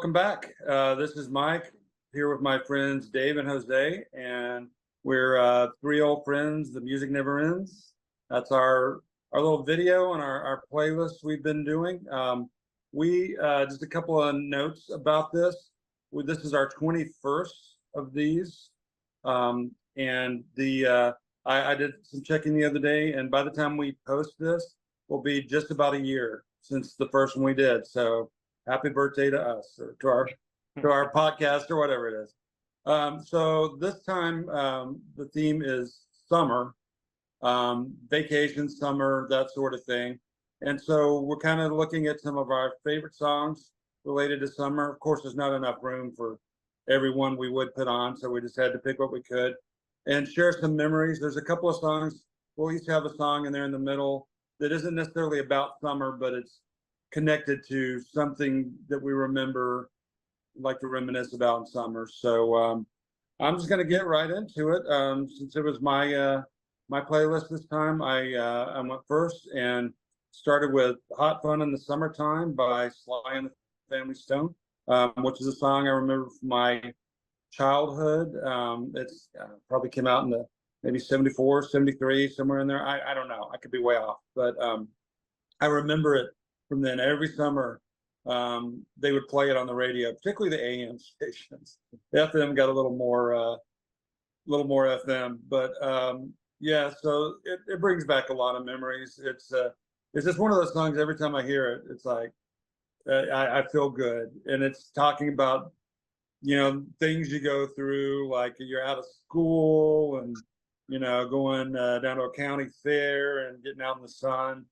welcome back. This is Mike here with my friends Dave and Jose, and we're three old friends. The music never ends. That's our little video and our playlist we've been doing. We just a couple of notes about this. This is our 21st of these, and I did some checking the other day, and by the time we post this, will be just about a year since the first one we did. So happy birthday to us, or to our podcast, or whatever it is. So this time the theme is summer, vacation, summer, that sort of thing. And so we're kind of looking at some of our favorite songs related to summer. Of course, there's not enough room for everyone we would put on, so we just had to pick what we could and share some memories. There's a couple of songs. We'll each have a song in there in the middle that isn't necessarily about summer, but it's connected to something that we remember, like to reminisce about in summer. So I'm just going to get right into it. Since it was my my playlist this time, I went first and started with "Hot Fun in the Summertime" by Sly and the Family Stone, which is a song I remember from my childhood. It's probably came out in the maybe 74, 73, somewhere in there. I don't know. I could be way off, but I remember it from then. Every summer, they would play it on the radio, particularly the AM stations. The FM got a little more FM, but yeah. So it brings back a lot of memories. It's just one of those songs. Every time I hear it, it's like I feel good, and it's talking about things you go through, like you're out of school and going down to a county fair and getting out in the sun.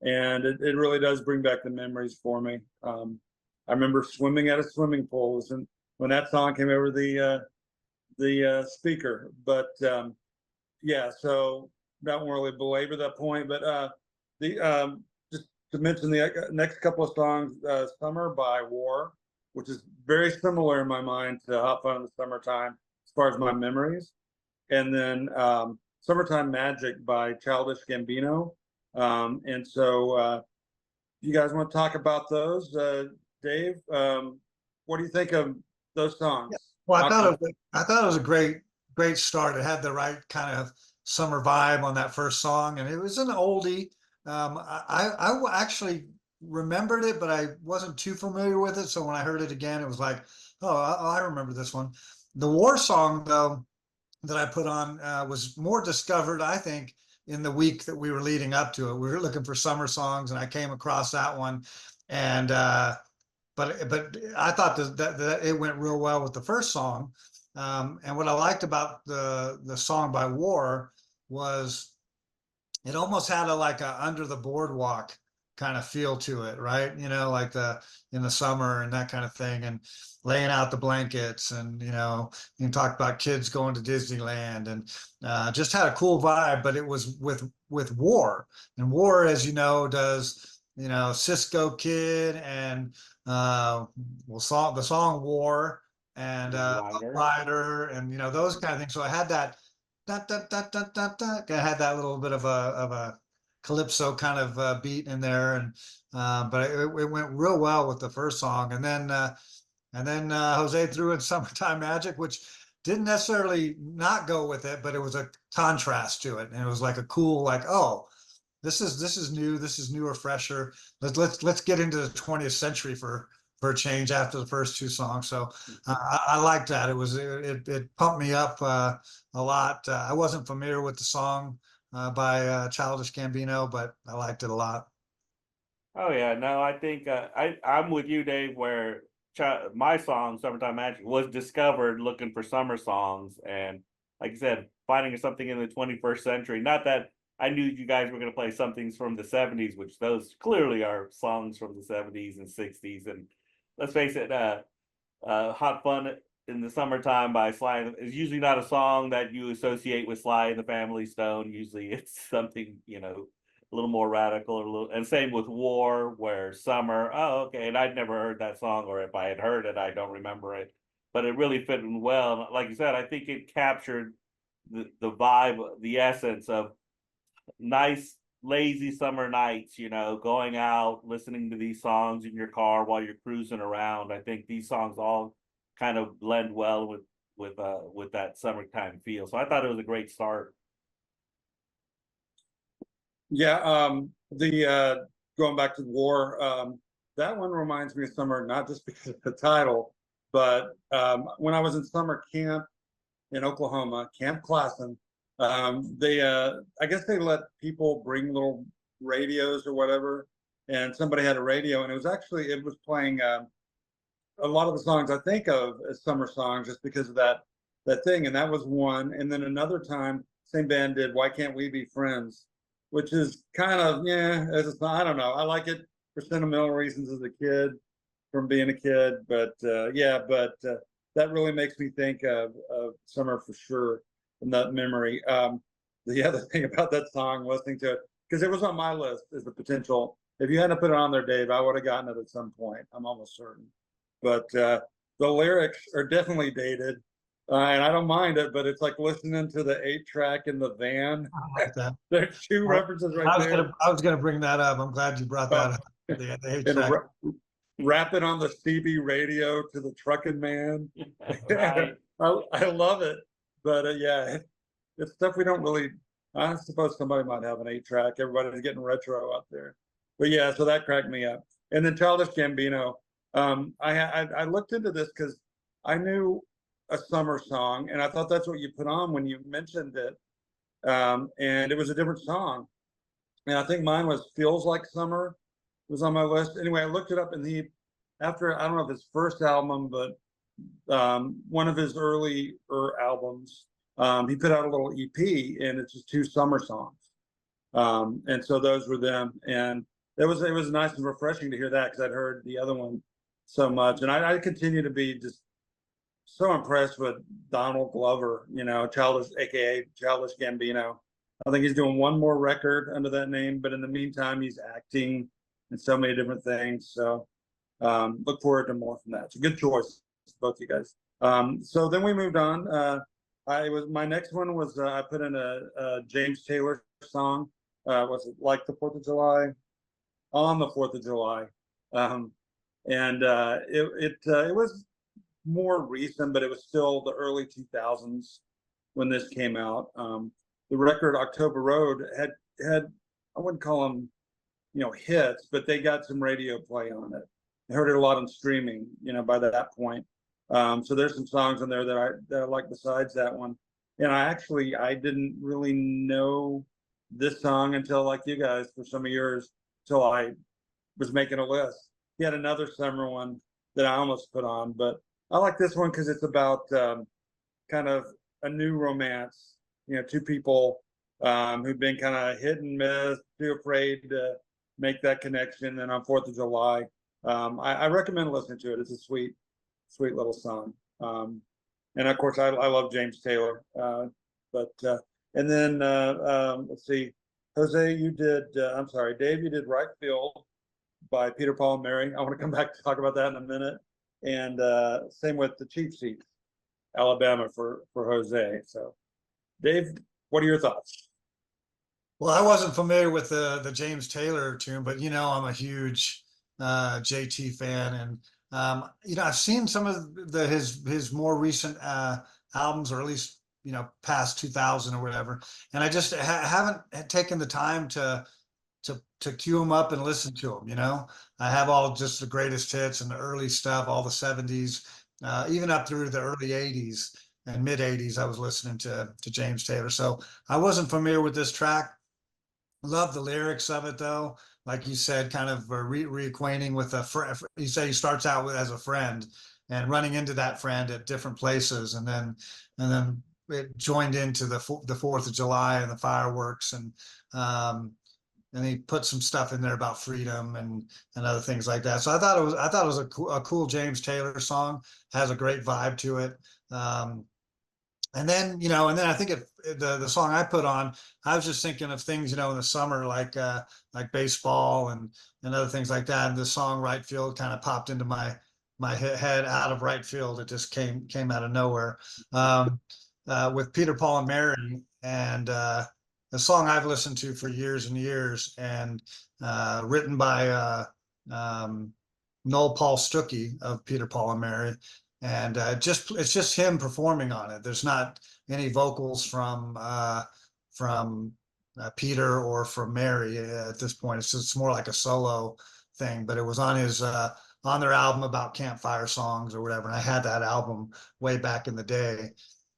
And it really does bring back the memories for me. I remember swimming at a swimming pool, and when that song came over the speaker. But yeah, so don't really belabor that point. But the just to mention the next couple of songs, "Summer" by War, which is very similar in my mind to "Hot Fun in the Summertime" as far as my memories, and then "Summertime Magic" by Childish Gambino. And so you guys want to talk about those? Dave, what do you think of those songs? Yeah. Well, I thought it was a great start. It had the right kind of summer vibe on that first song, and it was an oldie. I actually remembered it, but I wasn't too familiar with it. So when I heard it again, it was like, oh, I remember this one. The War song, though, that I put on was more discovered, I think, in the week that we were leading up to it. We were looking for summer songs, and I came across that one, and but I thought that it went real well with the first song. And what I liked about the song by War was it almost had like a Under the Boardwalk kind of feel to it, right? Like in the summer and that kind of thing, and laying out the blankets, and you talk about kids going to Disneyland, and just had a cool vibe. But it was with War, and War, as you know, does Cisco Kid, and the song War, and Rider, and those kind of things. So I had that da, da, da, da, da, da. I had that little bit of a calypso kind of beat in there, and but it went real well with the first song. And then Jose threw in "Summertime Magic," which didn't necessarily not go with it, but it was a contrast to it, and it was like a cool, like, oh, this is new, this is newer, fresher. Let's get into the 20th century for a change after the first two songs. So I liked that. It pumped me up a lot. I wasn't familiar with the song by Childish Gambino, but I liked it a lot. Oh yeah, no, I think I'm with you, Dave. Where my song "Summertime Magic" was discovered looking for summer songs, and like you said, finding something in the 21st century. Not that I knew you guys were going to play something from the 70s, which those clearly are songs from the 70s and 60s. And let's face it, "Hot Fun in the Summertime" by Sly is usually not a song that you associate with Sly and the Family Stone. Usually it's something, a little more radical, or and same with War, where "Summer," oh, okay, and I'd never heard that song, or if I had heard it, I don't remember it, but it really fit in well. Like you said, I think it captured the vibe, the essence of nice lazy summer nights, going out, listening to these songs in your car while you're cruising around. I think these songs all kind of blend well with that summertime feel. So I thought it was a great start. Yeah, the going back to war, that one reminds me of summer, not just because of the title, but when I was in summer camp in Oklahoma, Camp Classen, they I guess they let people bring little radios or whatever, and somebody had a radio, and it was playing a lot of the songs I think of as summer songs just because of that thing, and that was one. And then another time, same band did "Why Can't We Be Friends," which is kind of I don't know. I like it for sentimental reasons as a kid, from being a kid, but that really makes me think of summer for sure in that memory. The other thing about that song, listening to it, because it was on my list as the potential. If you hadn't put it on there, Dave, I would have gotten it at some point. I'm almost certain. But the lyrics are definitely dated, and I don't mind it. But it's like listening to the 8-track in the van. I like that. There's two references right there. I was gonna bring that up. I'm glad you brought that up. The eight-track. Rap it on the CB radio to the trucking man. Right. I love it, but it's stuff we don't really. I suppose somebody might have an 8-track. Everybody's getting retro out there, but yeah, so that cracked me up. And then Childish Gambino. I looked into this because I knew a summer song, and I thought that's what you put on when you mentioned it. And it was a different song, and I think mine was "Feels Like Summer." Was on my list. Anyway, I looked it up, and after, I don't know if his first album, but one of his early albums, he put out a little EP, and it's just 2 summer songs. And so those were them, and it was nice and refreshing to hear that, because I'd heard the other one so much, and I continue to be just so impressed with Donald Glover, aka Childish Gambino. I think he's doing one more record under that name, but in the meantime, he's acting and so many different things. So look forward to more from that. It's a good choice, both you guys. So then we moved on. My next one was I put in a James Taylor song. Was it Like the 4th of July? On the 4th of July. It was more recent, but it was still the early 2000s when this came out. The record October Road had I wouldn't call them hits, but they got some radio play on it. I heard it a lot on streaming, by that point. So there's some songs on there that I like besides that one. And I didn't really know this song until, like you guys, for some of yours, till I was making a list. He had another summer one that I almost put on, but I like this one because it's about kind of a new romance. 2 people who've been kind of hit and miss, too afraid to make that connection. And on 4th of July, I recommend listening to it. It's a sweet little song. And of course, I love James Taylor. And then let's see, Jose, you did. I'm sorry, Dave, you did Right Field by Peter, Paul, and Mary. I want to come back to talk about that in a minute. And same with the Cheap Seats, Alabama for Jose. So, Dave, what are your thoughts? Well, I wasn't familiar with the James Taylor tune, but I'm a huge JT fan, and I've seen some of his more recent albums, or at least past 2000 or whatever, and I just haven't taken the time to queue them up and listen to them. I have all just the greatest hits and the early stuff, all the 70s, even up through the early 80s and mid 80s. I was listening to James Taylor, so I wasn't familiar with this track. Love the lyrics of it, though. Like you said, kind of reacquainting with a friend. You say he starts out as a friend and running into that friend at different places, and then it joined into the 4th of July and the fireworks, and he put some stuff in there about freedom and other things like that. So I thought it was a cool James Taylor song. Has a great vibe to it. And then I think the song I put on, I was just thinking of things, in the summer, like baseball and other things like that. And the song Right Field kind of popped into my head out of right field. It just came out of nowhere. With Peter, Paul, and Mary, and a song I've listened to for years and years, and written by Noel Paul Stuckey of Peter, Paul and Mary. And it's just him performing on it. There's not any vocals from Peter or from Mary at this point. It's more like a solo thing, but it was on his on their album about campfire songs or whatever. And I had that album way back in the day,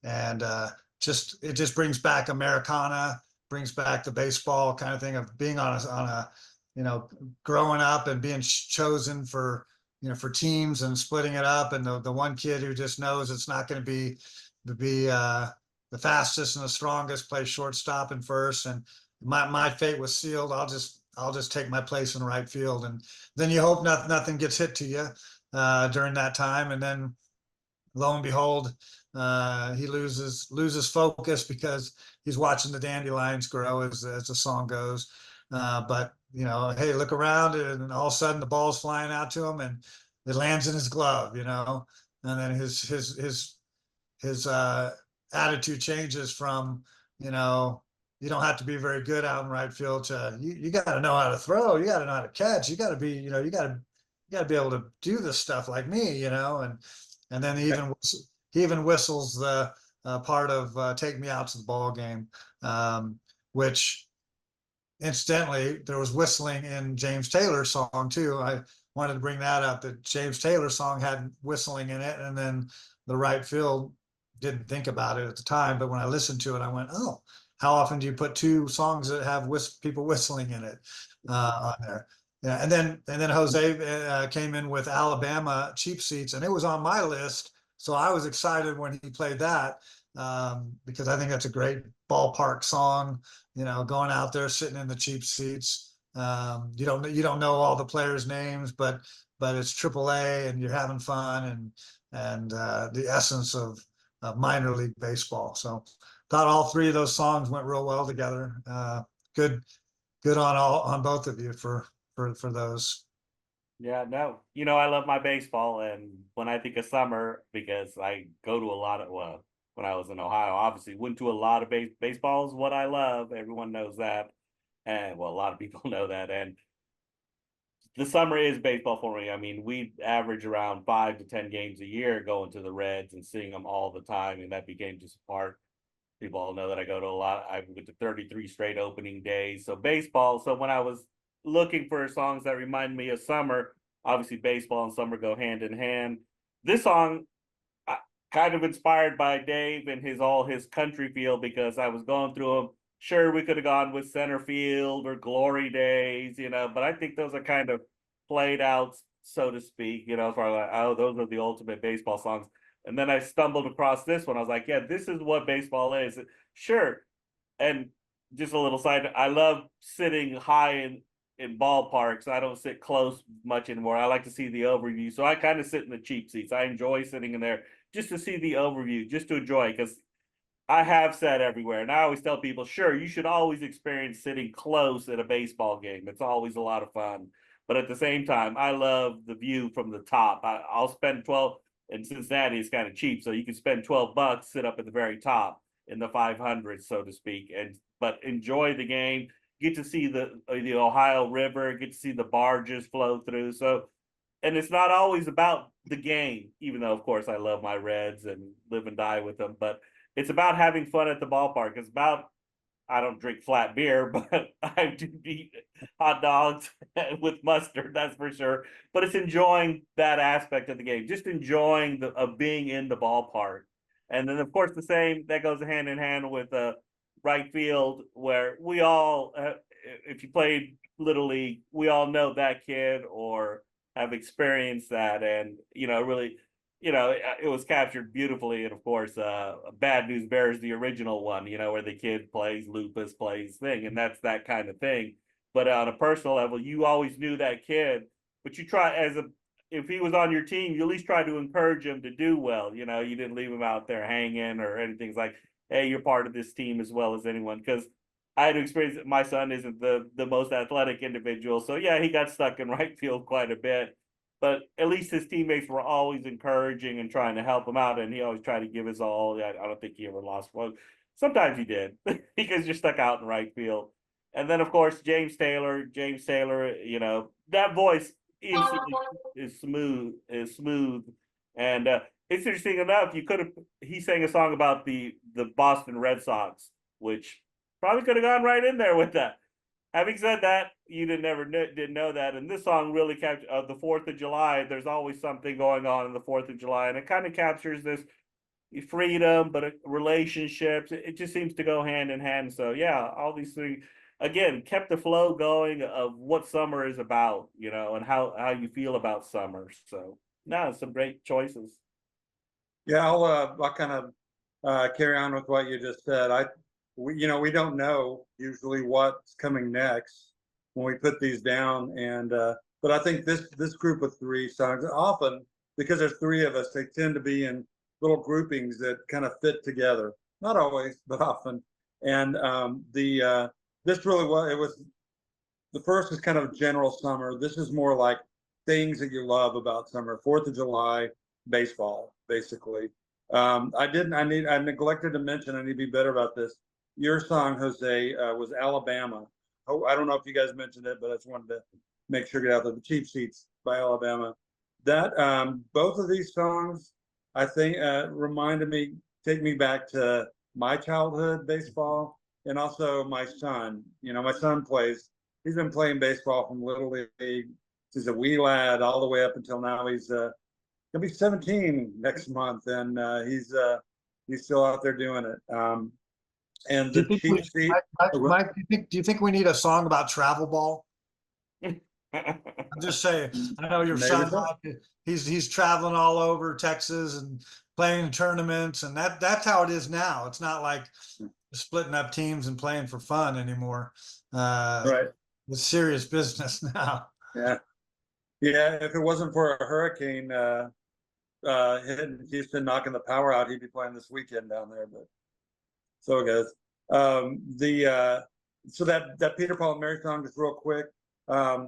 and it just brings back Americana, brings back the baseball kind of thing of being on a you know, growing up and being chosen for, you know, for teams and splitting it up, and the one kid who just knows it's not going to be the fastest and the strongest plays shortstop and first, and my fate was sealed. I'll just take my place in right field, and then you hope nothing gets hit to you during that time, and then lo and behold, he loses focus because he's watching the dandelions grow as the song goes. But you know, hey, look around, and all of a sudden the ball's flying out to him, and it lands in his glove, you know, and then his attitude changes from, you know, you don't have to be very good out in right field to you got to know how to throw, you got to know how to catch, you got to be, you know, you got to be able to do this stuff like me, you know, and then he even whistles the part of "Take Me Out to the Ball Game," which incidentally there was whistling in James Taylor's song too. I wanted to bring that up, that James Taylor's song had whistling in it, and then the right field didn't think about it at the time, but when I listened to it, I went, "Oh, how often do you put two songs that have people whistling in it on there?" Yeah, and then Jose came in with Alabama Cheap Seats, and it was on my list, so I was excited when he played that, because I think that's a great ballpark song. You know, going out there sitting in the cheap seats. You don't know all the players' names, but it's AAA, and you're having fun, and the essence of minor league baseball. So thought all three of those songs went real well together. Good on both of you for those. Yeah, no, you know, I love my baseball, and when I think of summer, because I go to a lot of, well, when I was in Ohio, obviously went to a lot of baseball is what I love. Everyone knows that, and well, a lot of people know that, and the summer is baseball for me. I mean, we average around 5 to 10 games a year going to the Reds and seeing them all the time, and that became just a part. People all know that I go to a lot. I went to 33 straight opening days. So baseball. So when I was looking for songs that remind me of summer, obviously baseball and summer go hand in hand. This song, kind of inspired by Dave and his country feel, because I was going through them. Sure, we could have gone with Center Field or Glory Days, you know, but I think those are kind of played out, so to speak, you know, for like, oh, those are the ultimate baseball songs. And then I stumbled across this one. I was like, yeah, this is what baseball is. Sure. And just a little side, I love sitting high in ballparks. I don't sit close much anymore. I like to see the overview. So I kind of sit in the cheap seats. I enjoy sitting in there just to see the overview, just to enjoy, because I have said everywhere, and I always tell people, sure, you should always experience sitting close at a baseball game. It's always a lot of fun. But at the same time, I love the view from the top. I'll spend 12, and Cincinnati is kind of cheap, so you can spend $12, sit up at the very top in the 500, so to speak, and but enjoy the game. Get to see the Ohio River, get to see the barges flow through. So, and it's not always about the game, even though of course I love my Reds and live and die with them, but it's about having fun at the ballpark. It's about, I don't drink flat beer, but I do eat hot dogs with mustard, that's for sure. But it's enjoying that aspect of the game, just enjoying of being in the ballpark. And then of course the same that goes hand in hand with right field, where we all, if you played Little League, we all know that kid or have experienced that, and you know, really, you know, it was captured beautifully. And of course, Bad News Bears, the original one, you know, where the kid plays lupus plays thing, and that's that kind of thing. But on a personal level, you always knew that kid, but you try as a, if he was on your team, you at least try to encourage him to do well. You know, you didn't leave him out there hanging or anything. It's like, hey, you're part of this team as well as anyone. Because I had to experience that my son isn't the most athletic individual. So yeah, he got stuck in right field quite a bit. But at least his teammates were always encouraging and trying to help him out, and he always tried to give his all. I don't think he ever lost one. sometimes you did because you're stuck out in right field. And then of course James Taylor, you know, that voice instantly is smooth. And it's interesting enough, he sang a song about the Boston Red Sox, which probably could have gone right in there with that. Having said that, you didn't know that, and this song really captures the 4th of July. There's always something going on in the 4th of July, and it kind of captures this freedom, but relationships. It just seems to go hand in hand. So yeah, all these things again kept the flow going of what summer is about, you know, and how you feel about summer. So no, some great choices. Yeah, I'll kind of carry on with what you just said. We don't know usually what's coming next when we put these down, and but I think this group of 3 songs often, because there's 3 of us, they tend to be in little groupings that kind of fit together. Not always, but often. And this really was the first is kind of general summer. This is more like things that you love about summer. 4th of July, baseball, basically. I neglected to mention, I need to be better about this. Your song, Jose, was Alabama. Oh, I don't know if you guys mentioned it, but I just wanted to make sure to get out there. The Cheap Seats by Alabama. That both of these songs, I think, take me back to my childhood baseball, and also my son. You know, my son he's been playing baseball from Little League. He's a wee lad all the way up until now. He's gonna be 17 next month, and he's still out there doing it. And Do the you think Cheap Seat. Mike, do you think we need a song about travel ball? I'm just saying. I know your Maybe son, so. he's traveling all over Texas and playing in tournaments, and that's how it is now. It's not like splitting up teams and playing for fun anymore. Right. It's serious business now. Yeah. Yeah. If it wasn't for a hurricane hitting Houston, knocking the power out, he'd be playing this weekend down there. But so it goes. So that Peter Paul and Mary song, just real quick. All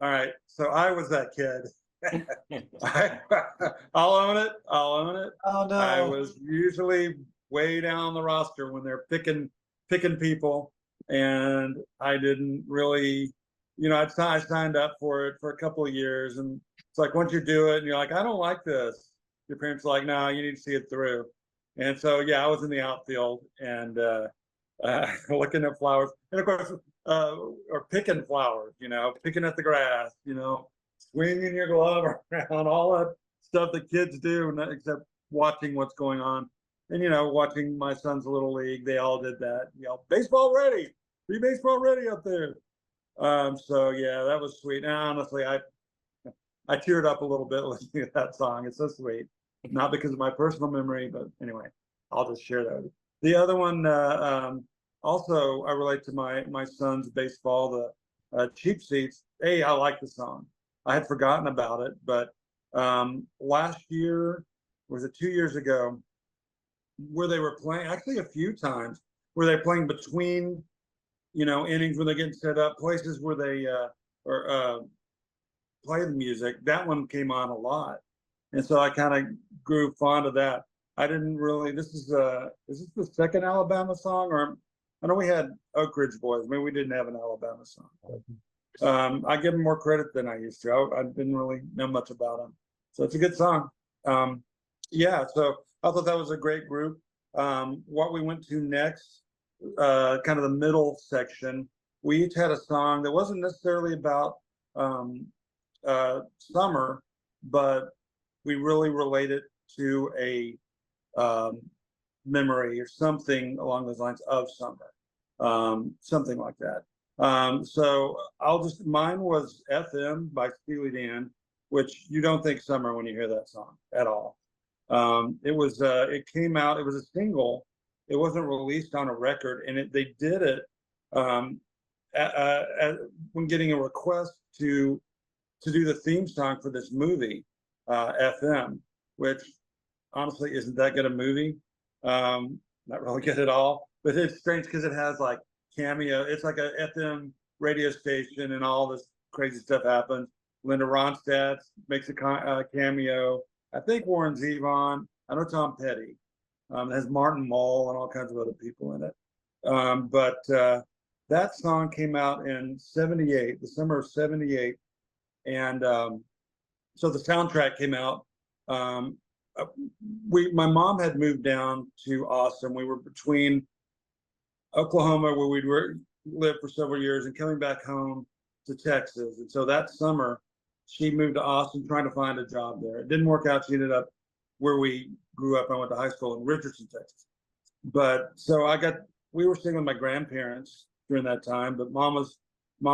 right. So I was that kid. I'll own it. Oh I no. was usually way down the roster when they're picking people, and I didn't really, I signed up for it for a couple of years, and it's like once you do it, and you're like, I don't like this. Your parents are like, no, you need to see it through. And so yeah, I was in the outfield and looking at flowers, and of course, or picking flowers, picking at the grass, swinging your glove around, all that stuff that kids do, except watching what's going on. And, watching my son's Little League, they all did that. Baseball ready, be baseball ready up there. So yeah, that was sweet. And honestly, I teared up a little bit listening to that song. It's so sweet. Not because of my personal memory, but anyway, I'll just share that with you. The other one, also I relate to my son's baseball, the Cheap Seats. Hey, I like the song. I had forgotten about it, but last year, was it 2 years ago, where they were playing, actually a few times, where they're playing between, innings when they're getting set up, places where they play the music. That one came on a lot. And so I kind of grew fond of that. I didn't really, is this the second Alabama song? Or I know we had Oak Ridge Boys. Maybe we didn't have an Alabama song. I give them more credit than I used to. I didn't really know much about them. So it's a good song. Yeah, so I thought that was a great group. What we went to next, kind of the middle section, we each had a song that wasn't necessarily about summer, but we really related to a memory or something along those lines of summer, something like that. So mine was FM by Steely Dan, which you don't think summer when you hear that song at all. It came out, it was a single. It wasn't released on a record, and they did it when getting a request to do the theme song for this movie, FM, which honestly isn't that good a movie. Not really good at all, but it's strange because it has like cameo. It's like a FM radio station, and all this crazy stuff happens. Linda Ronstadt makes a cameo. I think Warren Zevon. I know Tom Petty. It has Martin Mull and all kinds of other people in it. But that song came out in '78, the summer of '78, and so the soundtrack came out. My mom had moved down to Austin. We were between Oklahoma, where we'd lived for several years, and coming back home to Texas. And so that summer, she moved to Austin trying to find a job there. It didn't work out. She ended up where we grew up. I went to high school in Richardson, Texas. But so we were staying with my grandparents during that time. But mom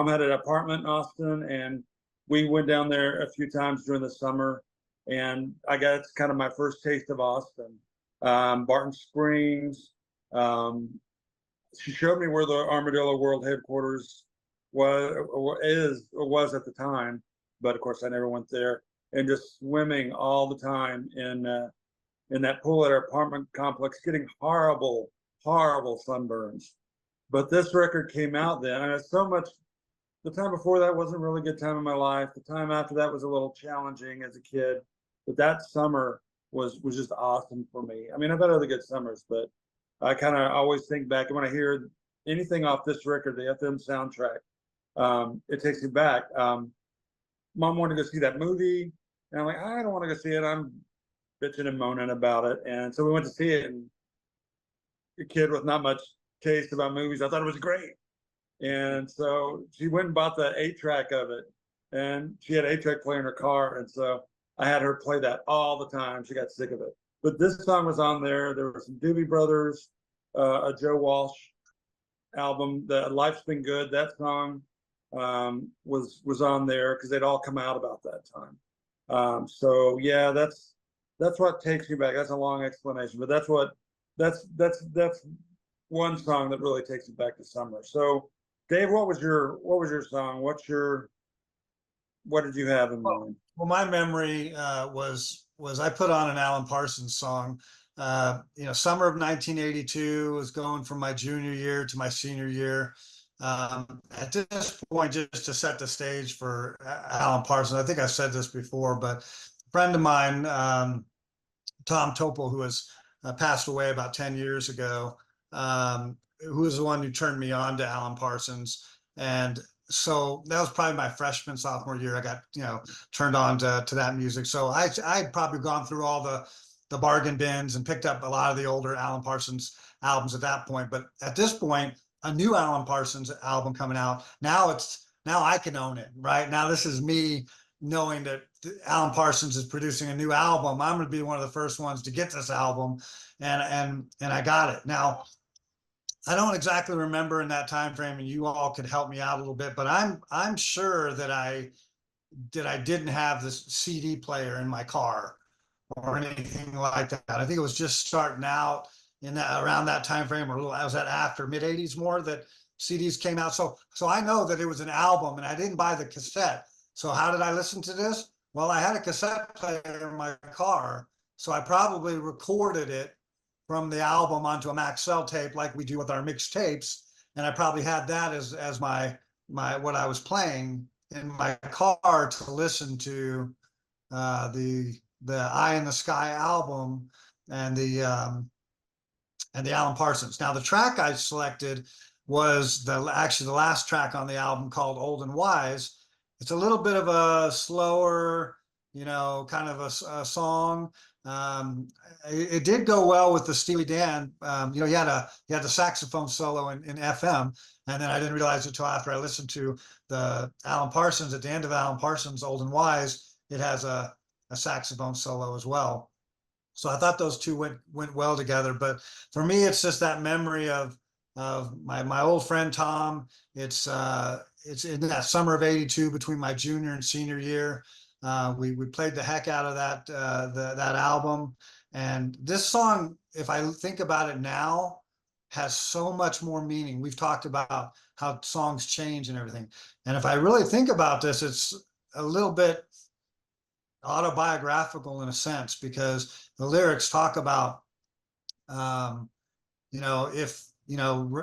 had an apartment in Austin, and we went down there a few times during the summer. And I got kind of my first taste of Austin, Barton Springs. She showed me where the Armadillo World headquarters was at the time, but of course I never went there. And just swimming all the time in that pool at our apartment complex, getting horrible sunburns. But this record came out then, and it's so much. The time before that wasn't really a good time in my life. The time after that was a little challenging as a kid. But that summer was just awesome for me. I mean, I've had other good summers, but I kind of always think back, and when I hear anything off this record, the FM soundtrack, it takes me back. Mom wanted to go see that movie, and I'm like, I don't want to go see it. I'm bitching and moaning about it. And so we went to see it, and a kid with not much taste about movies, I thought it was great. And so she went and bought the 8-track of it, and she had an 8-track player in her car. And so I had her play that all the time. She got sick of it. But this song was on there. There were some Doobie Brothers, a Joe Walsh album, the Life's Been Good. That song was on there because they'd all come out about that time. So yeah, that's what takes me back. That's a long explanation, but that's one song that really takes me back to summer. So Dave, what was your song? What did you have in mind? Well, my memory was I put on an Alan Parsons song. Summer of 1982 was going from my junior year to my senior year. At this point, just to set the stage for Alan Parsons, I think I've said this before, but a friend of mine, Tom Topol, who has passed away about 10 years ago, who was the one who turned me on to Alan Parsons. And so that was probably my freshman, sophomore year. I got, turned on to that music. So I'd probably gone through all the bargain bins and picked up a lot of the older Alan Parsons albums at that point. But at this point, a new Alan Parsons album coming out. Now I can own it, right? Now this is me knowing that Alan Parsons is producing a new album. I'm going to be one of the first ones to get this album, and I got it. Now, I don't exactly remember in that time frame, and you all could help me out a little bit, but I'm sure that I didn't have this CD player in my car or anything like that. I think it was just starting out around that time frame, or I was at after mid '80s more that CDs came out. So I know that it was an album, and I didn't buy the cassette. So how did I listen to this? Well, I had a cassette player in my car, so I probably recorded it from the album onto a Maxell tape like we do with our mixed tapes, and I probably had that as my what I was playing in my car to listen to the Eye in the Sky album and the Alan Parsons. Now the track I selected was actually the last track on the album, called Old and Wise. It's a little bit of a slower, kind of a song. It did go well with the Steely Dan. You had the saxophone solo in FM, and then I didn't realize it until after I listened to the Alan Parsons. At the end of Alan Parsons' Old and Wise, it has a saxophone solo as well. So I thought those two went well together. But for me, it's just that memory of my old friend Tom. It's in that summer of '82, between my junior and senior year. We played the heck out of that album, and this song, if I think about it now, has so much more meaning. We've talked about how songs change and everything, and if I really think about this, it's a little bit autobiographical in a sense, because the lyrics talk about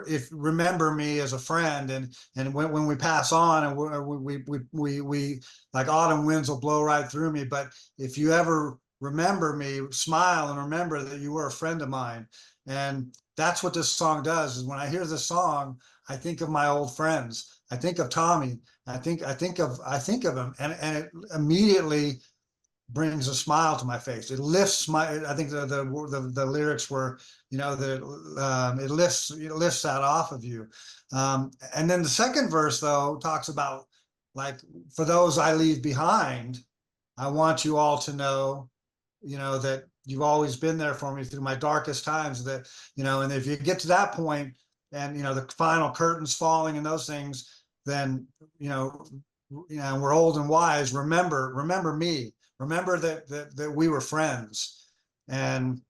if remember me as a friend, and when we pass on, and we like autumn winds will blow right through me, but if you ever remember me, smile and remember that you were a friend of mine. And that's what this song does, is when I hear this song, I think of my old friends. I think of Tommy. I think of him, and it immediately brings a smile to my face. It lifts my. I think the lyrics were, that it lifts that off of you. And then the second verse though talks about, like, for those I leave behind, I want you all to know, that you've always been there for me through my darkest times. That, and if you get to that point, and the final curtains falling and those things, then we're old and wise. Remember me. Remember that we were friends. And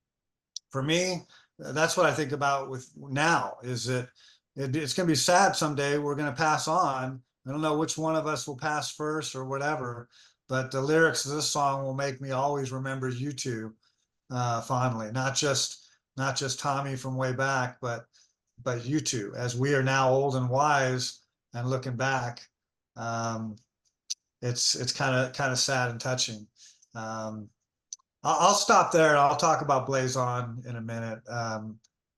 for me, that's what I think about with now, is that it's going to be sad someday. We're going to pass on. I don't know which one of us will pass first or whatever, but the lyrics of this song will make me always remember you two fondly. Not just Tommy from way back, but you two, as we are now old and wise and looking back. Um, it's kind of sad and touching. Um, I'll stop there and I'll talk about Blaze On in a minute.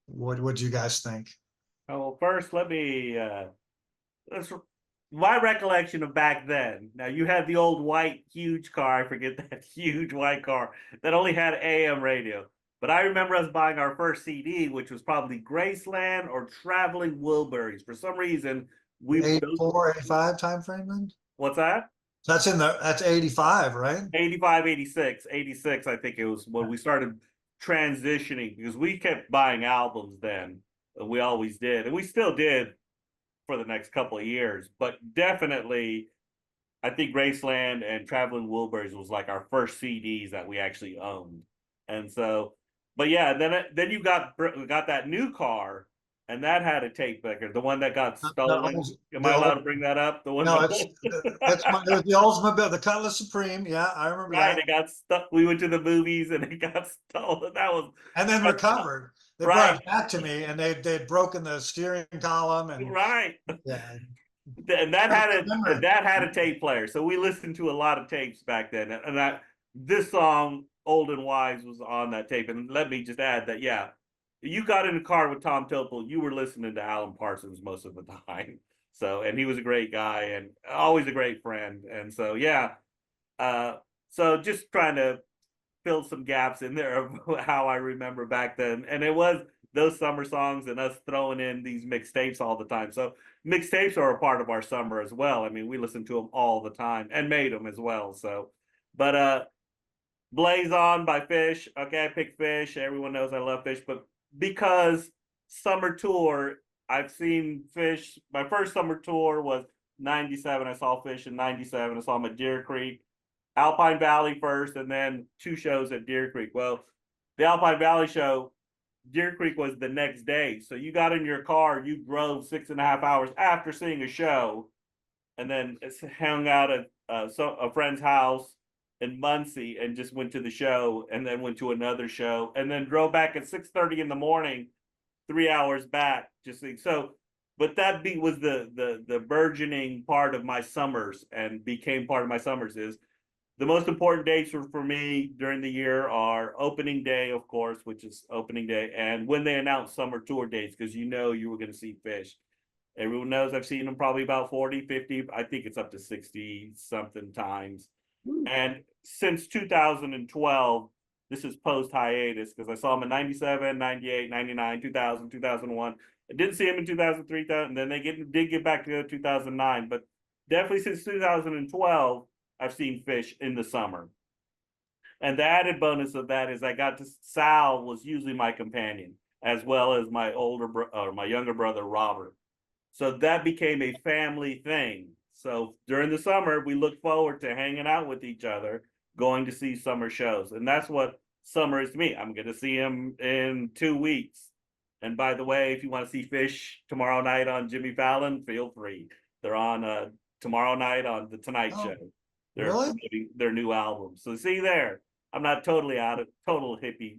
What do you guys think? Oh, well, first, let me let's my recollection of back then. Now you had the old white huge car. I forget that huge white car that only had AM radio. But I remember us buying our first CD, which was probably Graceland or Traveling Wilburys. For some reason, we 84, 85 time frame then? what's that? That's 85, right? 85, 86, 86, I think it was when we started transitioning, because we kept buying albums then. And we always did. And we still did for the next couple of years. But definitely, I think Graceland and Traveling Wilburys was like our first CDs that we actually owned. And so, but yeah, then you got that new car, and that had a tape record, the one that got stolen. Am I allowed to bring that up? The one No, that it was the Oldsmobile, the Cutlass Supreme. Yeah, I remember right, that. it got stuck. We went to the movies and it got stolen. That was And then recovered. They brought right, it back to me, and they'd broken the steering column, and right. yeah, And that had memory. a tape player, so we listened to a lot of tapes back then. And that this song, "Old and Wise," was on that tape. And let me just add that, yeah, you got in the car with Tom Topol, you were listening to Alan Parsons most of the time. So, and he was a great guy and always a great friend. And so, yeah, so just trying to fill some gaps in there of how I remember back then. And it was those summer songs and us throwing in these mixtapes all the time. So mixtapes are a part of our summer as well. I mean, we listened to them all the time and made them as well. So, but Blaze On by Fish. Okay, I picked Fish. Everyone knows I love Fish, but because summer tour, I've seen Fish. My first summer tour was 97. I saw Fish in 97. I saw him at Deer Creek. Alpine Valley first, and then 2 shows at Deer Creek. Well, the Alpine Valley show, Deer Creek was the next day. So you got in your car, you drove 6.5 hours after seeing a show, and then hung out at a friend's house in Muncie and just went to the show, and then went to another show, and then drove back at 6:30 in the morning, 3 hours back. So, but that beat was the burgeoning part of my summers, and became part of my summers. Is the most important dates for me during the year are opening day, of course, which is opening day, and when they announce summer tour dates, because you were going to see Fish. Everyone knows I've seen them probably about 40, 50, I think it's up to 60 something times. And since 2012, this is post hiatus, because I saw him in 97, 98, 99, 2000, 2001. I didn't see him in 2003, and then they did get back together 2009, but definitely since 2012, I've seen Fish in the summer. And the added bonus of that is Sal was usually my companion, as well as my my younger brother, Robert. So that became a family thing. So during the summer, we look forward to hanging out with each other, going to see summer shows. And that's what summer is to me. I'm going to see him in 2 weeks. And by the way, if you want to see Fish tomorrow night on Jimmy Fallon, feel free. They're on tomorrow night on The Tonight Show. They're really? promoting their new album. So see there, I'm not totally out of total hippie,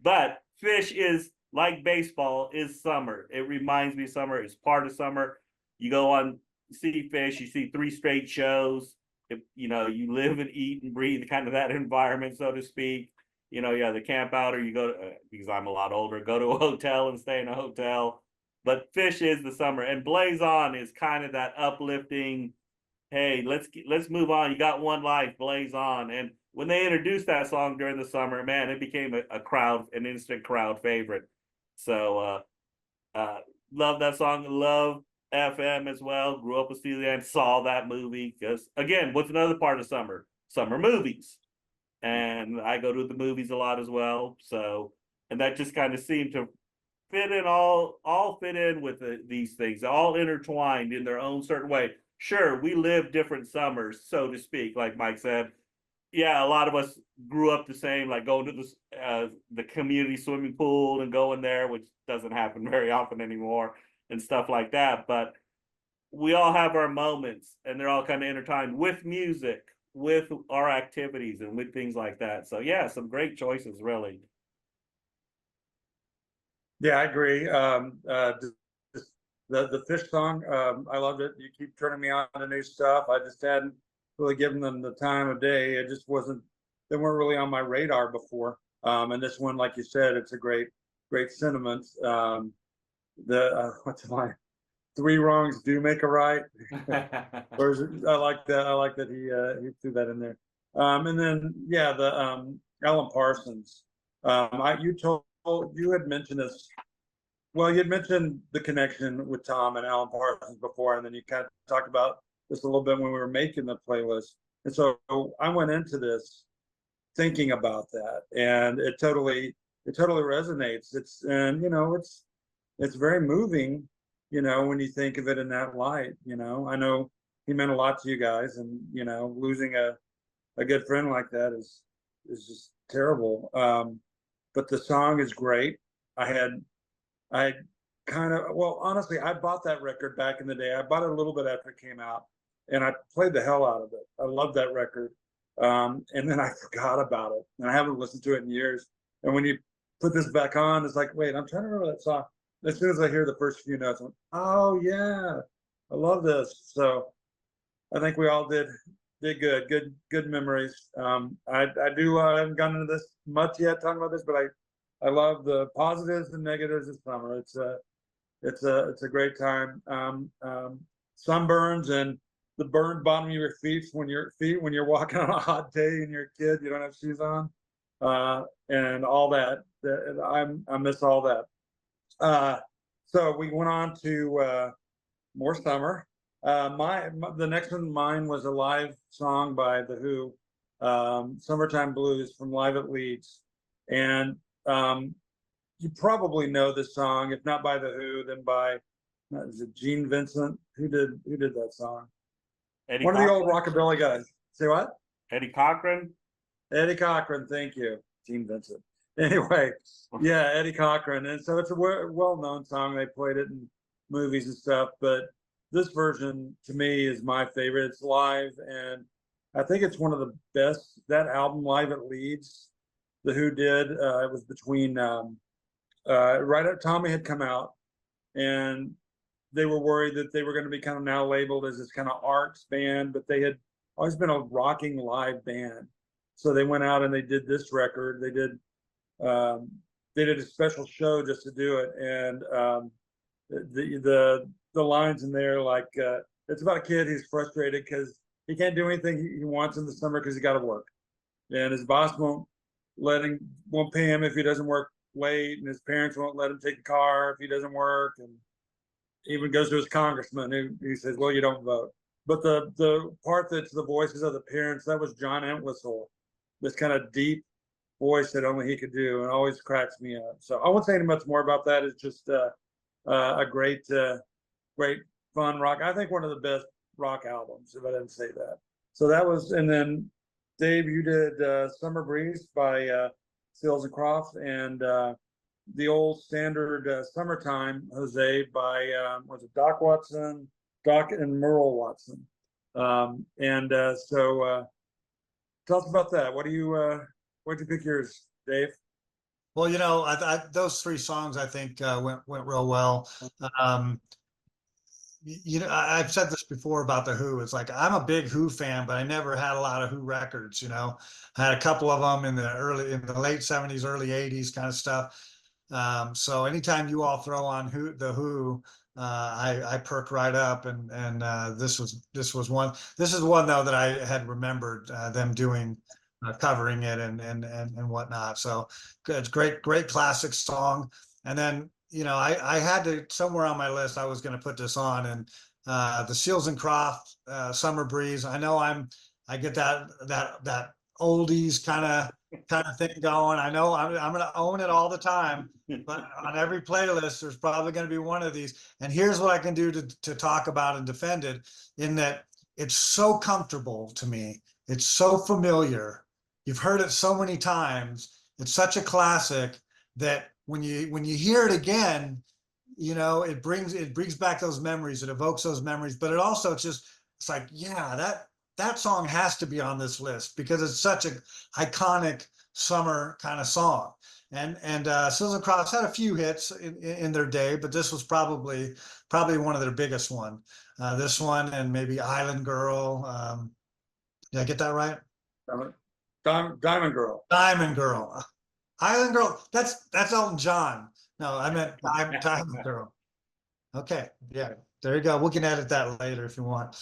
but Fish is like baseball is summer. It reminds me of summer. It's part of summer. You go on see Fish, you see 3 straight shows. if you know you live and eat and breathe kind of that environment, so to speak. You know, yeah, the camp out, or you go to, because I'm a lot older, go to a hotel and stay in a hotel. But Fish is the summer, and Blaze On is kind of that uplifting. Hey, let's move on. You got one life, blaze on. And when they introduced that song during the summer, man, it became an instant crowd favorite. So love that song. Love FM as well. Grew up with Steely and saw that movie because again, what's another part of summer? Summer movies. And I go to the movies a lot as well. So, and that just kind of seemed to fit in, all fit in with these things, all intertwined in their own certain way. Sure, we live different summers, so to speak, like Mike said. Yeah, a lot of us grew up the same, like going to the community swimming pool and going there, which doesn't happen very often anymore, and stuff like that. But we all have our moments, and they're all kind of intertwined with music, with our activities, and with things like that. So yeah, some great choices, really. Yeah, I agree. The Fish song, I loved it. You keep turning me on to new stuff. I just hadn't really given them the time of day. It just wasn't. They weren't really on my radar before. And this one, like you said, it's a great sentiment. What's the line? 3 wrongs do make a right. Or is it, I like that. I like that he threw that in there. And then yeah, the Alan Parsons. You had mentioned this. Well, you had mentioned the connection with Tom and Alan Parsons before, and then you kind of talked about this a little bit when we were making the playlist. And so I went into this thinking about that, and it totally resonates. It's very moving, when you think of it in that light. I know he meant a lot to you guys, and losing a good friend like that is just terrible. But the song is great. I kind of, well, honestly, I bought that record back in the day. I bought it a little bit after it came out, and I played the hell out of it. I love that record. And then I forgot about it, and I haven't listened to it in years. And when you put this back on, it's like, wait, I'm trying to remember that song. As soon as I hear the first few notes, I'm like, oh yeah, I love this. So I think we all did good memories. I haven't gone into this much yet talking about this, but I love the positives and negatives of summer. It's a great time. Sunburns and the burned bottom of your feet when you're walking on a hot day and you're a kid, you don't have shoes on, and all that. I miss all that. So we went on to more summer. The next one, mine was a live song by The Who, "Summertime Blues" from Live at Leeds, and you probably know this song, if not by The Who, then by, is it Gene Vincent? Who did that song? Eddie One of the old Cochran? rockabilly guys. Say what? Eddie Cochran. Eddie Cochran. Thank you, Gene Vincent. Anyway, yeah, Eddie Cochran, and so it's a well-known song. They played it in movies and stuff, but this version to me is my favorite. It's live, and I think it's one of the best. That album, Live at Leeds, The Who did. It was between right after Tommy had come out, and they were worried that they were going to be kind of now labeled as this kind of arts band, but they had always been a rocking live band. So they went out and they did this record. They did a special show just to do it, and the lines in there, like it's about a kid who's frustrated because he can't do anything he wants in the summer because he got to work, and his boss won't pay him if he doesn't work late, and his parents won't let him take the car if he doesn't work, and even goes to his congressman who says, well, you don't vote. But the part that's the voices of the parents, that was John Entwistle, this kind of deep voice that only he could do, and always cracks me up. So I won't say any much more about that. It's just a great fun rock. I think one of the best rock albums, if I didn't say that. So that was, and then Dave, you did Summer Breeze by Seals and Crofts, and the old standard Summertime, Jose, by was it Doc Watson, Doc and Merle Watson. So tell us about that. What'd you pick yours, Dave? Well, those 3 songs I think went real well. you know, I've said this before about the Who. It's like I'm a big Who fan, but I never had a lot of Who records. You know, I had a couple of them in the late '70s, early '80s kind of stuff. So anytime you all throw on the Who, I perk right up, and this was one. This is one though that I had remembered them doing. Covering it and whatnot. So it's great classic song. And then, you know, I had to somewhere on my list, I was going to put this on, and the Seals and Croft, Summer Breeze. I know I get that oldies kind of thing going. I know I'm going to own it all the time, but on every playlist, there's probably going to be one of these. And here's what I can do to talk about and defend it, in that it's so comfortable to me. It's so familiar. You've heard it so many times. It's such a classic that when you hear it again, you know, it brings back those memories. It evokes those memories, but it also it's like, yeah, that song has to be on this list because it's such a iconic summer kind of song. And Seals and Crofts had a few hits in their day, but this was probably one of their biggest one. This one and maybe Island Girl. Did I get that right? Diamond Girl. Diamond Girl. Island Girl. That's Elton John. No, I meant Diamond Girl. Okay, yeah, there you go. We can edit that later if you want.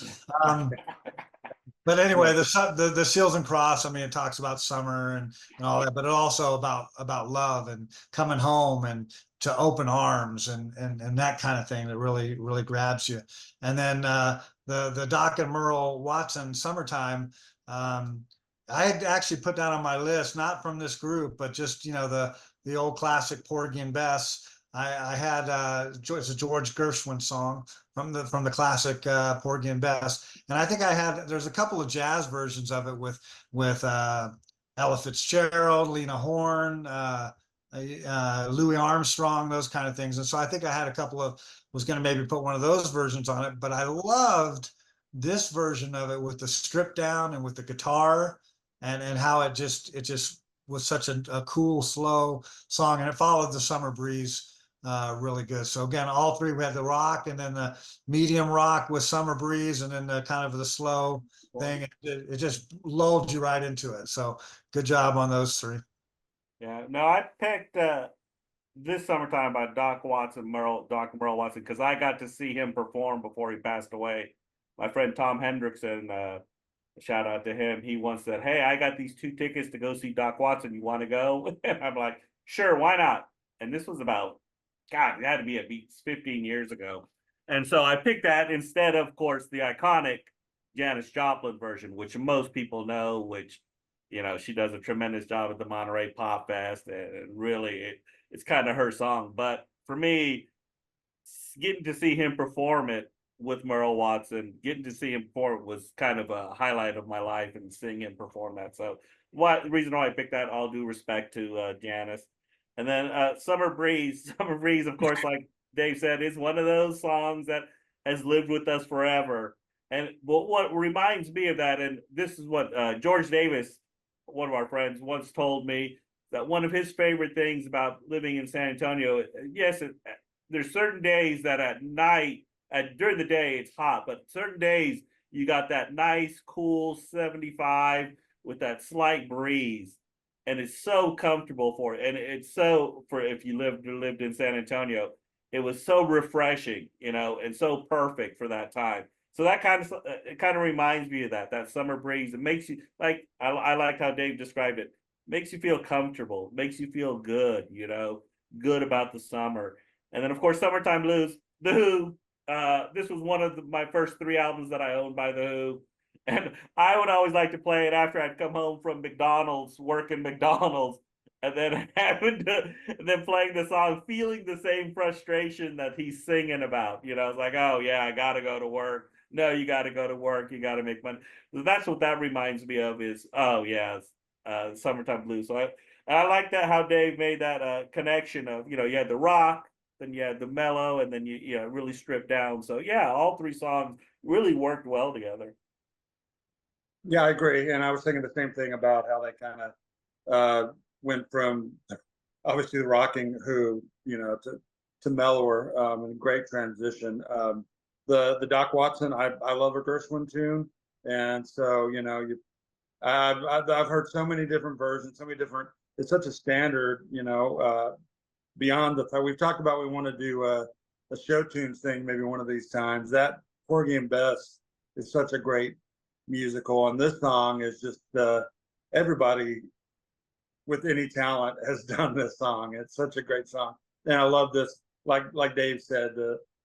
But anyway, the Seals and Cross. I mean, it talks about summer and all that, but it also about love and coming home and to open arms and that kind of thing that really grabs you. And then the Doc and Merle Watson Summertime. I had actually put that on my list, not from this group, but just, you know, the old classic Porgy and Bess. I had it's a George Gershwin song from the classic Porgy and Bess, and I think there's a couple of jazz versions of it with Ella Fitzgerald, Lena Horne, Louis Armstrong, those kind of things. And so I think I had was going to maybe put one of those versions on it, but I loved this version of it with the strip down and with the guitar and how it just was such a cool, slow song, and it followed the Summer Breeze really good. So again, all three, we had the rock and then the medium rock with Summer Breeze, and then the kind of the slow thing. It just lulled you right into it. So good job on those three. Yeah, no, I picked this Summertime by Doc Merle Watson, because I got to see him perform before he passed away. My friend Tom Hendrickson, shout out to him. He once said, "Hey, I got these 2 tickets to go see Doc Watson. You want to go?" And I'm like, "Sure, why not?" And this was about, God, it had to be at least 15 years ago. And so I picked that instead of course, the iconic Janis Joplin version, which most people know, which, you know, she does a tremendous job at the Monterey Pop Fest. And really, it's kind of her song. But for me, getting to see him perform it with Merle Watson, getting to see him perform was kind of a highlight of my life, and seeing him perform that. So, the reason why I picked that, all due respect to Janis. And then Summer Breeze. Summer Breeze, of course, like Dave said, is one of those songs that has lived with us forever. And what reminds me of that, and this is what George Davis, one of our friends, once told me, that one of his favorite things about living in San Antonio, yes, there's certain days that at night, during the day it's hot, but certain days you got that nice cool 75 with that slight breeze, and it's so comfortable for it. And it's so, for if you lived in San Antonio, it was so refreshing, you know, and so perfect for that time. So that it kind of reminds me of that summer breeze. It makes you, like, I like how Dave described it. Makes you feel comfortable, makes you feel good, you know, good about the summer. And then of course, Summertime Blues, The Who. This was one of my first 3 albums that I owned by The Who. And I would always like to play it after I'd come home from McDonald's, working McDonald's, and then playing the song, feeling the same frustration that he's singing about. You know, it's like, oh yeah, I gotta go to work. No, you gotta go to work, you gotta make money. So that's what that reminds me of, is, oh yeah, Summertime Blues. So I like that, how Dave made that connection of, you know, you had the rock, then you had the mellow, and then you know, really stripped down. So yeah, all 3 songs really worked well together. Yeah, I agree. And I was thinking the same thing about how they kind of went from obviously the rocking Who, you know, to mellower, and great transition. the Doc Watson. I love a Gershwin tune, and so I've heard so many different versions, so many different. It's such a standard, beyond the fact we've talked about. We want to do a show tunes thing maybe one of these times. That Porgy and Bess is such a great musical, and this song is just everybody with any talent has done this song. It's such a great song, and I love this. Like Dave said,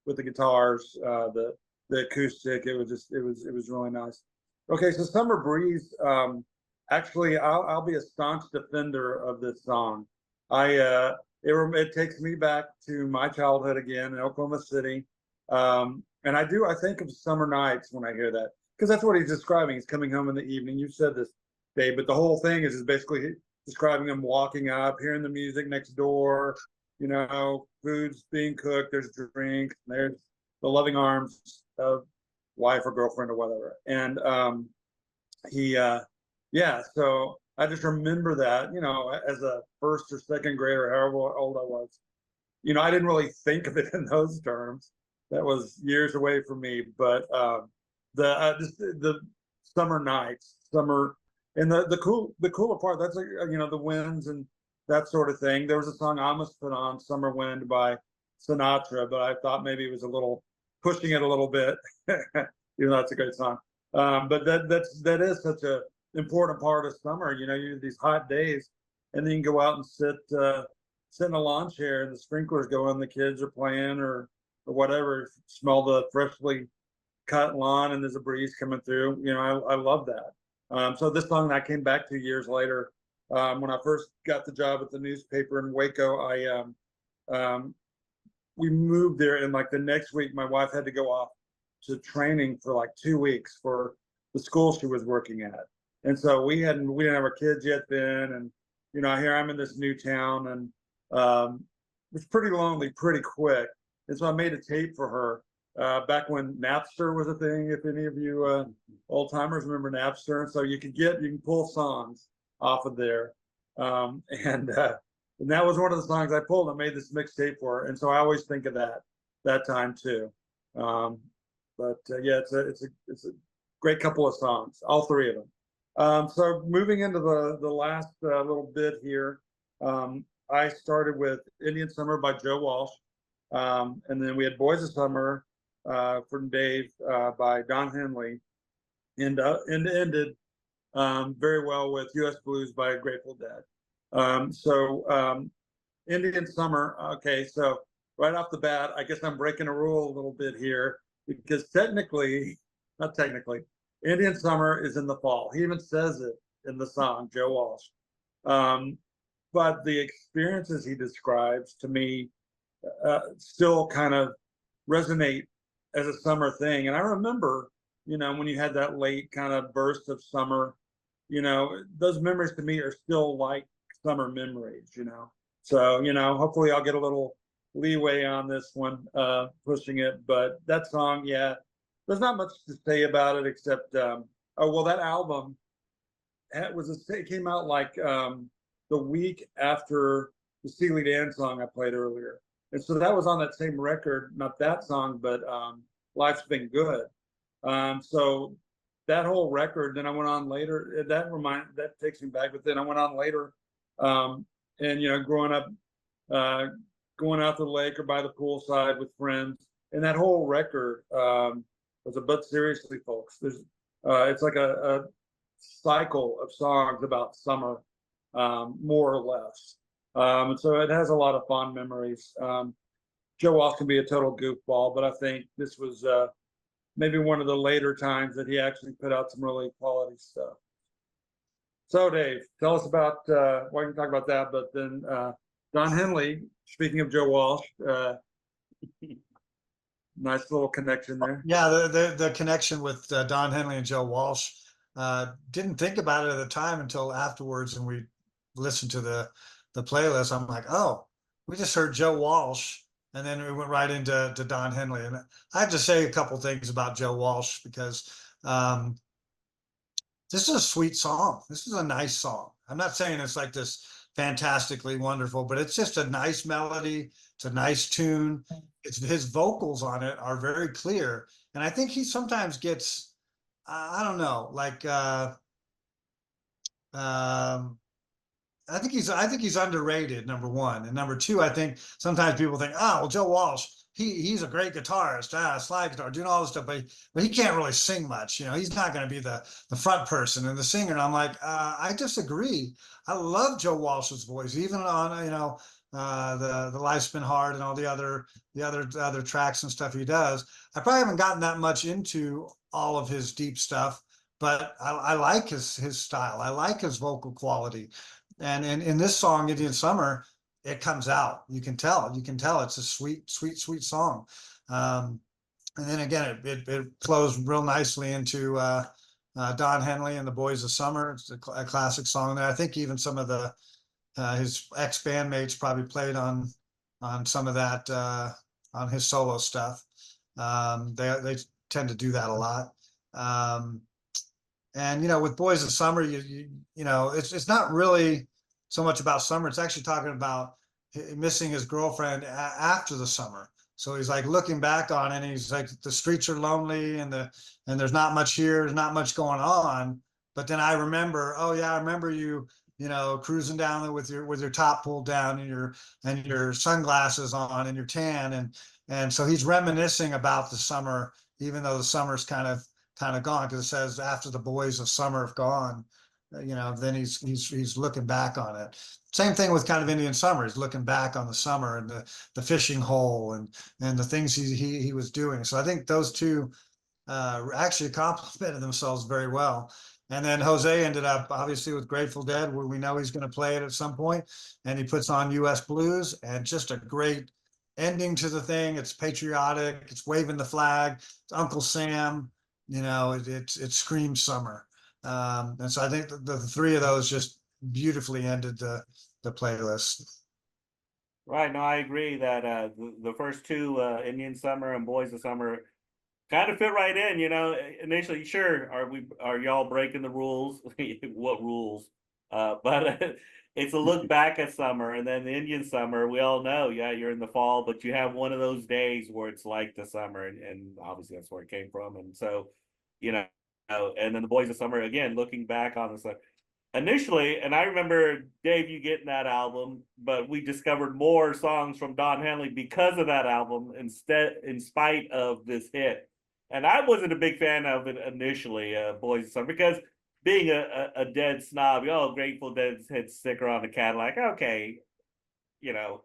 with the guitars, the acoustic, it was really nice. Okay, so Summer Breeze. Actually, I'll be a staunch defender of this song. It takes me back to my childhood again in Oklahoma City, and I think of summer nights when I hear that, because that's what he's describing. He's coming home in the evening. You said this, Dave, but the whole thing is basically describing him walking up, hearing the music next door, food's being cooked, there's drinks, there's the loving arms of wife or girlfriend or whatever. And so I just remember that, as a first or second grader, however old I was, I didn't really think of it in those terms. That was years away from me. But the summer nights, and the cooler part, that's the winds and that sort of thing. There was a song I almost put on, Summer Wind by Sinatra, but I thought maybe it was a little pushing it a little bit, even though it's a great song. But that is such a important part of summer. You have these hot days, and then you can go out and sit in a lawn chair, and the sprinklers go on, the kids are playing or whatever. Smell the freshly cut lawn, and there's a breeze coming through. I love that. So this song I came back to years later. When I first got the job at the newspaper in Waco, we moved there, and like the next week, my wife had to go off to training for like 2 weeks for the school she was working at. And so we didn't have our kids yet then. And, here I'm in this new town, and it was pretty lonely pretty quick. And so I made a tape for her back when Napster was a thing. If any of you old timers remember Napster. And so you can pull songs off of there. And that was one of the songs I pulled. I made this mixtape for her. And so I always think of that time too. It's a great couple of songs, all three of them. So moving into the last little bit here, I started with Indian Summer by Joe Walsh, and then we had Boys of Summer from Dave by Don Henley, and ended very well with U.S. Blues by Grateful Dead. Indian Summer. Okay, so right off the bat, I guess I'm breaking a rule a little bit here, because not technically, Indian Summer is in the fall. He even says it in the song, Joe Walsh. But the experiences he describes to me still kind of resonate as a summer thing. And I remember, when you had that late kind of burst of summer, those memories to me are still like summer memories, So, hopefully I'll get a little leeway on this one, pushing it. But that song, there's not much to say about it except, that album, it came out like the week after the Steely Dan song I played earlier. And so that was on that same record, not that song, but Life's Been Good. So that whole record, then I went on later, that takes me back, but then I went on later, and growing up, going out to the lake or by the poolside with friends, and that whole record was But Seriously, folks, it's like a cycle of songs about summer, more or less. And so it has a lot of fond memories. Joe Walsh can be a total goofball, but I think this was maybe one of the later times that he actually put out some really quality stuff. So Dave, tell us about, we can talk about that, but then Don Henley, speaking of Joe Walsh, nice little connection there. Yeah, the connection with Don Henley and Joe Walsh. Didn't think about it at the time until afterwards, and we listened to the playlist. I'm like, oh, we just heard Joe Walsh, and then we went right into Don Henley. And I have to say a couple things about Joe Walsh, because this is a sweet song. This is a nice song. I'm not saying it's like this fantastically wonderful, but it's just a nice melody. It's a nice tune. It's his vocals on it are very clear. And I think he sometimes gets, I don't know, like, um, I think he's underrated, number one. And number two, I think sometimes people think, oh, well, Joe Walsh, he's a great guitarist, slide guitar, doing all this stuff, but he can't really sing much. You know, he's not going to be the front person and the singer. And I'm like, I disagree. I love Joe Walsh's voice, even on, you know, the Life's Been Hard and all the other tracks and stuff he does. I probably haven't gotten that much into all of his deep stuff, but I like his style. I like his vocal quality. And in this song, Indian Summer, it comes out. You can tell. It's a sweet, sweet, sweet song. And then again, it flows real nicely into Don Henley and the Boys of Summer. It's a classic song that I think even some of the his ex bandmates probably played on some of that on his solo stuff. They tend to do that a lot. And you know, with Boys of Summer, you know, it's not really so much about summer. It's actually talking about missing his girlfriend after the summer. So he's like looking back on it, and he's like, the streets are lonely, and there's not much here, there's not much going on. But then I remember, oh yeah, I remember you, you know, cruising down there with your top pulled down and your sunglasses on and your tan, and so he's reminiscing about the summer, even though the summer's kind of gone, because it says after the boys of summer have gone, you know, then he's looking back on it. Same thing with kind of Indian Summer. He's looking back on the summer and the fishing hole and the things he was doing. So I think those two actually complemented themselves very well. And then Jose ended up obviously with Grateful Dead, where we know he's going to play it at some point, and he puts on U.S. Blues, and just a great ending to the thing. It's patriotic. It's waving the flag. It's Uncle Sam. You know, it screams summer. And so I think the three of those just beautifully ended the playlist. Right. No, I agree that the first two, Indian Summer and Boys of Summer, kind of fit right in. You know, initially, sure, are y'all breaking the rules? What rules? But it's a look back at summer, and then the Indian Summer. We all know, yeah, you're in the fall, but you have one of those days where it's like the summer, and obviously that's where it came from. And so, you know, and then the Boys of Summer again, looking back on the summer. Initially, and I remember Dave, you getting that album, but we discovered more songs from Don Henley because of that album, in spite of this hit. And I wasn't a big fan of it initially, Boys of Summer, because being a Dead snob, oh, Grateful Dead's hit sticker on the Cadillac. Okay, you know,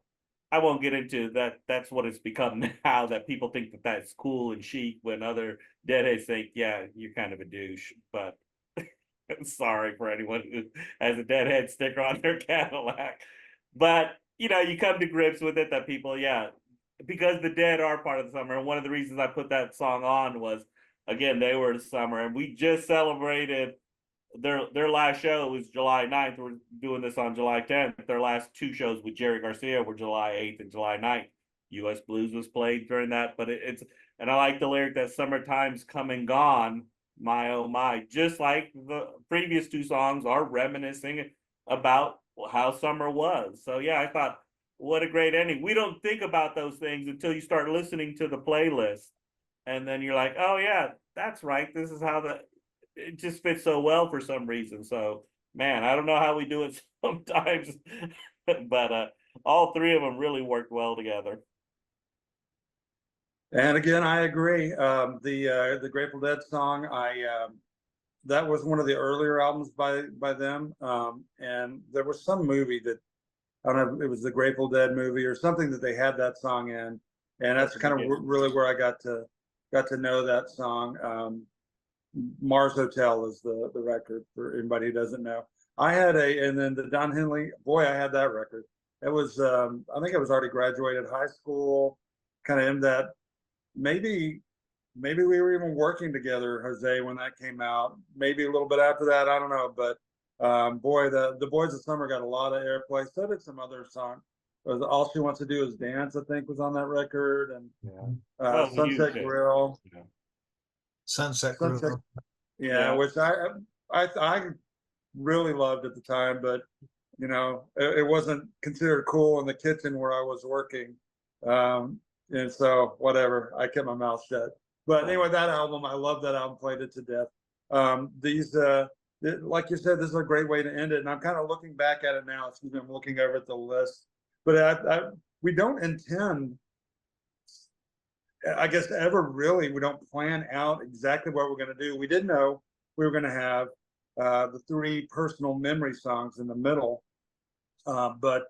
I won't get into that. That's what it's become now, that people think that that's cool and chic, when other Deadheads think, yeah, you're kind of a douche. But sorry for anyone who has a Deadhead sticker on their Cadillac. But, you know, you come to grips with it that people, yeah, because the Dead are part of the summer. And one of the reasons I put that song on was, again, they were the summer. And we just celebrated their last show was July 9th. We're doing this on July 10th. Their last two shows with Jerry Garcia were July 8th and July 9th. U.S. Blues was played during that. But it's, and I like the lyric that summertime's come and gone. My oh my, just like the previous two songs are reminiscing about how summer was. So yeah, I thought, what a great ending. We don't think about those things until you start listening to the playlist, and then you're like, oh yeah, that's right, this is how it just fits so well for some reason. So man, I don't know how we do it sometimes, but all three of them really worked well together. And again, I agree. The Grateful Dead song, that was one of the earlier albums by them. And there was some movie that, I don't know, it was the Grateful Dead movie or something, that they had that song in, and that's kind of really where I got to know that song. Mars Hotel is the record, for anybody who doesn't know. I had and then the Don Henley, boy, I had that record. It was, I think I was already graduated high school, kind of in that. Maybe we were even working together, Jose, when that came out. Maybe a little bit after that, I don't know. But boy, the Boys of Summer got a lot of airplay. So did some other songs. All She Wants to Do Is Dance, I think, was on that record, and Sunset Grill. Yeah. Sunset Grill. Yeah, which I really loved at the time, but it wasn't considered cool in the kitchen where I was working. And so whatever, I kept my mouth shut. But anyway, that album, I love that album, played it to death. Like you said, this is a great way to end it. And I'm kind of looking back at it now. Excuse me, I'm looking over at the list. But we don't intend, I guess, ever really, we don't plan out exactly what we're going to do. We did know we were going to have the 3 personal memory songs in the middle. But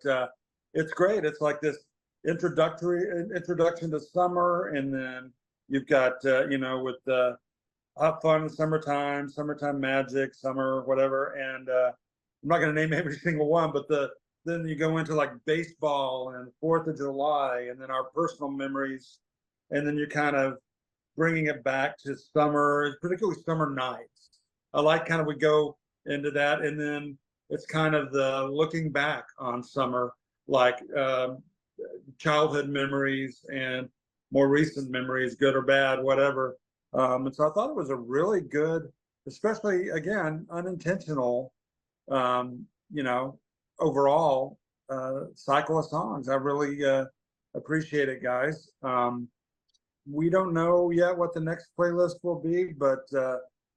it's great. It's like this introduction to summer, and then you've got with the hot fun in the summertime magic, summer whatever, and I'm not going to name every single one, but then you go into like baseball and 4th of July, and then our personal memories, and then you're kind of bringing it back to summer, particularly summer nights. I like kind of we go into that, and then it's kind of the looking back on summer, like childhood memories and more recent memories, good or bad, whatever. And so I thought it was a really good, especially again, unintentional, overall cycle of songs. I really appreciate it, guys. We don't know yet what the next playlist will be, but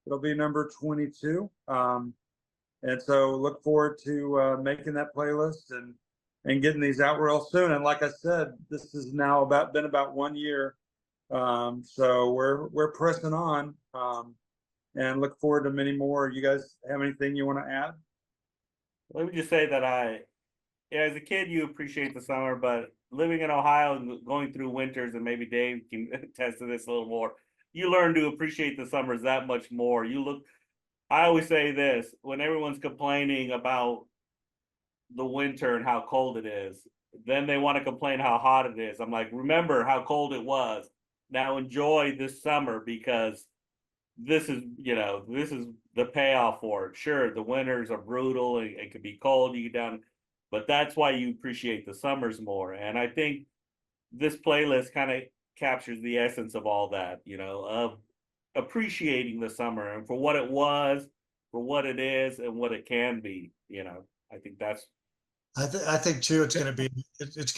it'll be number 22. And so look forward to making that playlist and getting these out real soon. And like I said, this has now been about 1 year. So we're pressing on and look forward to many more. You guys have anything you want to add? Let me just say that as a kid, you appreciate the summer, but living in Ohio and going through winters, and maybe Dave can attest to this a little more, you learn to appreciate the summers that much more. I always say this, when everyone's complaining about the winter and how cold it is, then they want to complain how hot it is. I'm like, remember how cold it was. Now enjoy this summer, because this is the payoff for it. Sure, the winters are brutal, it can be cold, you get down, but that's why you appreciate the summers more. And I think this playlist kind of captures the essence of all that, of appreciating the summer and for what it was, for what it is, and what it can be. I think that's. I think too, it's going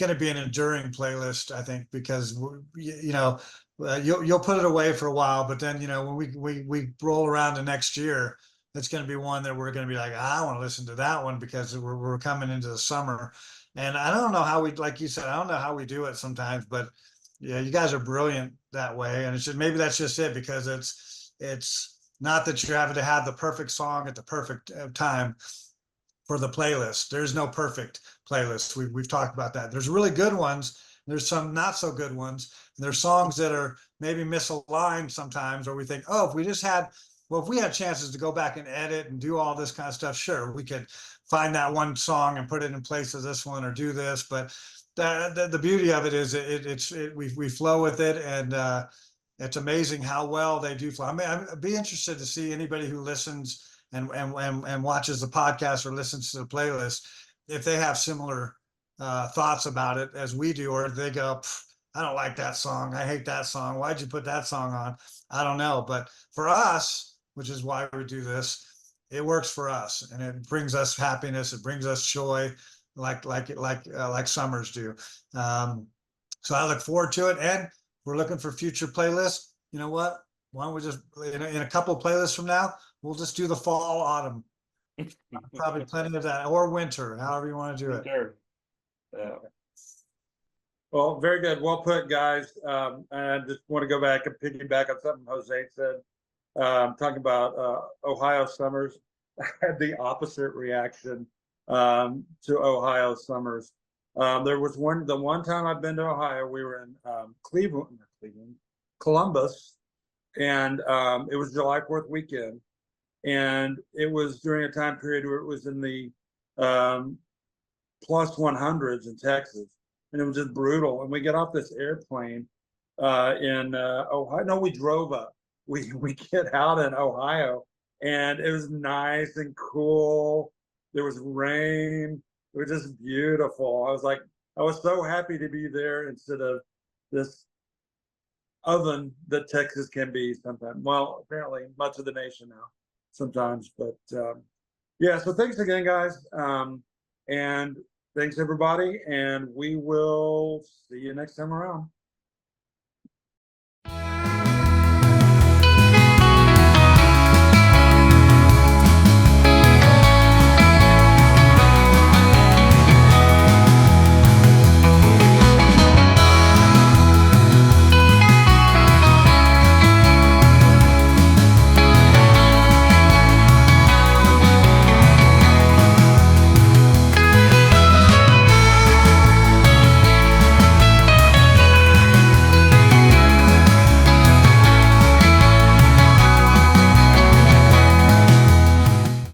to be an enduring playlist. I think because you'll put it away for a while, but then when we roll around to next year, it's going to be one that we're going to be like, I want to listen to that one, because we're coming into the summer. And I don't know how like you said, I don't know how we do it sometimes, but yeah, you guys are brilliant that way. And maybe that's just it, because it's not that you're having to have the perfect song at the perfect time for the playlist. There's no perfect playlist. We've talked about that. There's really good ones. There's some not so good ones. And there's songs that are maybe misaligned sometimes, or we think, oh, if we had chances to go back and edit and do all this kind of stuff, sure, we could find that one song and put it in place of this one or do this. But the beauty of it is we flow with it, and it's amazing how well they do flow. I mean, I'd be interested to see anybody who listens and watches the podcast or listens to the playlist, if they have similar thoughts about it as we do, or they go, I don't like that song, I hate that song, why'd you put that song on? I don't know. But for us, which is why we do this, it works for us, and it brings us happiness, it brings us joy, like summers do. So I look forward to it, and we're looking for future playlists. You know what? Why don't we just, in a couple of playlists from now, we'll just do the fall, autumn. Probably plenty of that, or winter, however you want to do it. Sure. Yeah. Well, very good. Well put, guys. I just want to go back and piggyback on something Jose said. Talking about Ohio summers. I had the opposite reaction to Ohio summers. There was the one time I've been to Ohio, we were in Columbus, and it was July 4th weekend. And it was during a time period where it was in the plus 100s in Texas, and it was just brutal. And we get off this airplane in Ohio. No, we drove up. We get out in Ohio, and it was nice and cool. There was rain. It was just beautiful. I was so happy to be there instead of this oven that Texas can be sometimes. Well, apparently much of the nation now sometimes, but yeah, so thanks again, guys. And thanks everybody, and we will see you next time around.